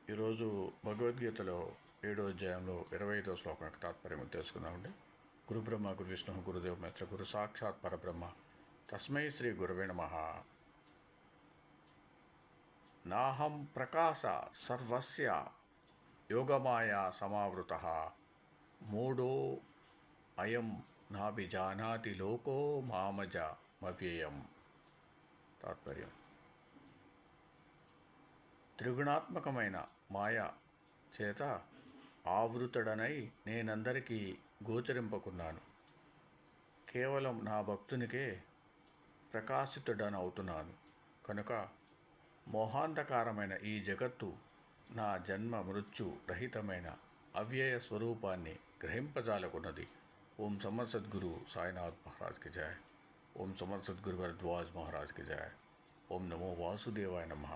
ఈరోజు భగవద్గీతలో 7వ అధ్యాయంలో 25వ శ్లోకం యొక్క తాత్పర్యం తెలుసుకుందామండి. గురు బ్రహ్మ గురు విష్ణు గురుదేవ మిత్ర గురు సాక్షాత్ పరబ్రహ్మ తస్మై శ్రీ గురవే నమః. నాహం ప్రకాశ సర్వస్య యోగమాయా సమావృతః మూఢో అయం నాభిజానాతి లోకో మామజమవ్యయం. తాత్పర్యం: త్రిగుణాత్మకమైన మాయ చేత ఆవృతుడనై నేనందరికీ గోచరింపకున్నాను. కేవలం నా భక్తునికే ప్రకాశితుడనవుతున్నాను. కనుక మోహాంధకారమైన ఈ జగత్తు నా జన్మ మృత్యు రహితమైన అవ్యయ స్వరూపాన్ని గ్రహింపజాలకున్నది. ఓం సమర్థ సద్గురు సాయినాథ్ మహారాజ్ కి జయ. ఓం సమర్థ సద్గురు భరద్వాజ్ మహారాజ్ కి జయ. ఓం నమో వాసుదేవాయ నమః.